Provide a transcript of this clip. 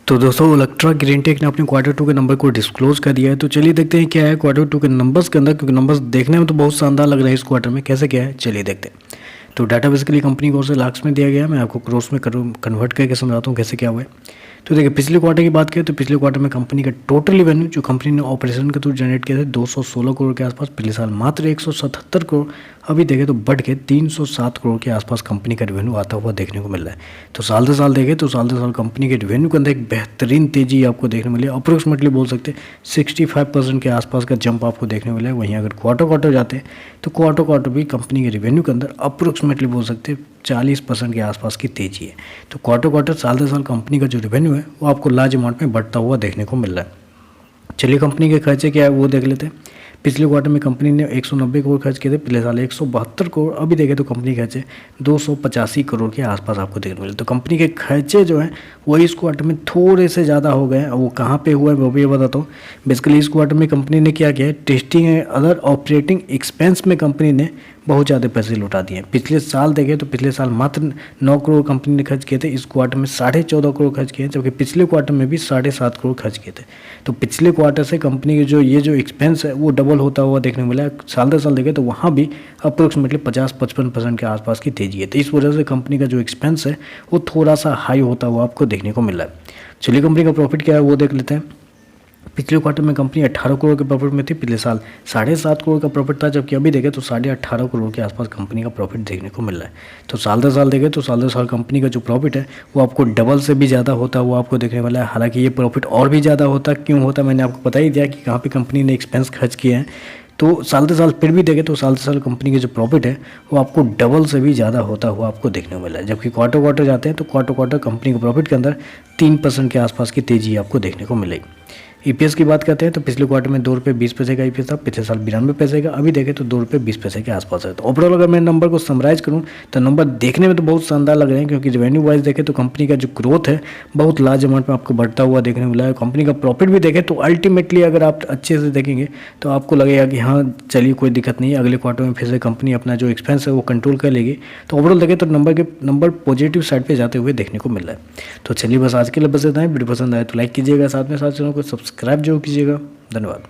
तो दोस्तों Electra Greentech ने अपने क्वार्टर टू के नंबर को डिस्क्लोज कर दिया है। तो चलिए देखते हैं क्या है क्वार्टर टू के नंबर्स के अंदर, क्योंकि नंबर्स देखने में तो बहुत शानदार लग रहे हैं इस क्वार्टर में। कैसे क्या है चलिए देखते हैं। तो डाटा बेसिकली कंपनी को से लाख्स में दिया गया है। मैं आपको क्रोर्स में कन्वर्ट करके समझाता हूँ कैसे क्या हुआ है। तो देखिए पिछले क्वार्टर की बात करें तो पिछले क्वार्टर में कंपनी का टोटल रेवेन्यू जो कंपनी ने ऑपरेशन के थ्रू जनरेट किया था 216 करोड़ के आसपास, पिछले साल मात्र 177 करोड़। अभी देखें तो बढ़ के 307 करोड़ के आसपास कंपनी का रेवेन्यू आता हुआ देखने को मिल रहा है। तो साल दर साल देखें तो साल दर साल कंपनी के रेवेन्यू के अंदर एक बेहतरीन तेजी आपको देखने मिली। अप्रोक्सीमेटली बोल सकते हैं 65% के आसपास का जंप आपको देखने मिला है। वहीं अगर क्वार्टर जाते हैं तो क्वार्टर भी कंपनी के रेवेन्यू के अंदर अप्रोक्सीमेटली बोल सकते हैं 40% के आसपास की तेजी है। तो क्वार्टर साल दर साल कंपनी का जो रेवेन्यू है वो आपको लार्ज अमाउंट में बढ़ता हुआ देखने को मिल रहा है। चलिए कंपनी के खर्चे क्या है वो देख लेते हैं। पिछले क्वार्टर में कंपनी ने 190 करोड़ खर्च किए थे, पिछले साल 172 करोड़। अभी देखें तो कंपनी के खर्चे 285 करोड़ के आसपास आपको देखने मिले। तो कंपनी के खर्चे जो हैं वो इस क्वार्टर में थोड़े से ज़्यादा हो गए हैं। वो कहाँ पे हुआ है वो भी ये बताता हूँ। बेसिकली इस क्वार्टर में कंपनी ने क्या किया है, testing and other operating expense में कंपनी ने बहुत ज़्यादा पैसे लुटा दिए। पिछले साल देखें तो पिछले साल मात्र 9 करोड़ कंपनी ने खर्च किए थे, इस क्वार्टर में 14.5 करोड़ खर्च किए, जबकि पिछले क्वार्टर में भी 7.5 करोड़ खर्च किए थे। तो पिछले क्वार्टर से कंपनी के जो एक्सपेंस है वो डबल होता हुआ देखने को मिला। साल दर साल देखें तो वहाँ भी अप्रोक्सीमेटली 50-55% के आसपास की तेजी है। तो इस वजह से कंपनी का जो एक्सपेंस है वो थोड़ा सा हाई होता हुआ आपको देखने को मिल रहा है। चलिए कंपनी का प्रॉफिट क्या है वो देख लेते हैं। पिछले क्वार्टर में कंपनी 18 करोड़ के प्रॉफिट में थी, पिछले साल 7.5 करोड़ का प्रॉफिट था, जबकि अभी देखें तो 18.5 करोड़ के आसपास कंपनी का प्रॉफिट देखने को मिल रहा है। तो साल दर साल देखें तो साल दर साल कंपनी का जो प्रॉफिट है वो आपको डबल से भी ज़्यादा होता हुआ आपको देखने वाला है। हालांकि ये प्रॉफिट और भी ज़्यादा होता क्यों होता मैंने आपको बता ही दिया कि कहाँ पर कंपनी ने एक्सपेंस खर्च किए हैं। तो साल दर साल फिर भी देखें तो साल दर साल कंपनी के जो प्रॉफिट है वो आपको डबल से भी ज़्यादा होता हुआ आपको देखने को मिला है। जबकि क्वार्टर जाते हैं तो क्वार्टर कंपनी के प्रॉफिट के अंदर 3% के आसपास की तेजी आपको देखने को मिलेगी। ईपीएस की बात करते हैं तो पिछले क्वार्टर में 2 रुपये 20 पैसे का ईपीएस था, पिछले साल 92 पैसे का। अभी देखें तो 2 रुपये 20 पैसे के आसपास है। तो ओवरऑल अगर मैं नंबर को समराइज करूं तो नंबर देखने में तो बहुत शानदार लग रहे हैं, क्योंकि रेवेन्यू वाइज देखें तो कंपनी का जो ग्रोथ है बहुत लार्ज अमाउंट में आपको बढ़ता हुआ देखने को मिला है। कंपनी का प्रॉफिट भी देखें तो अल्टीमेटली अगर आप अच्छे से देखेंगे तो आपको लगेगा कि हाँ चलिए कोई दिक्कत नहीं है, अगले क्वार्टर में फिर से कंपनी अपना जो एक्सपेंस है वो कंट्रोल कर लेगी। तो ओवरऑल देखें तो नंबर पॉजिटिव साइड पर जाते हुए देखने को मिल रहा है। तो चलिए बस आज के लिए बस इतना ही। वीडियो पसंद आए तो लाइक कीजिएगा, साथ में साथ चैनल को सब्सक्राइब जरूर कीजिएगा। धन्यवाद।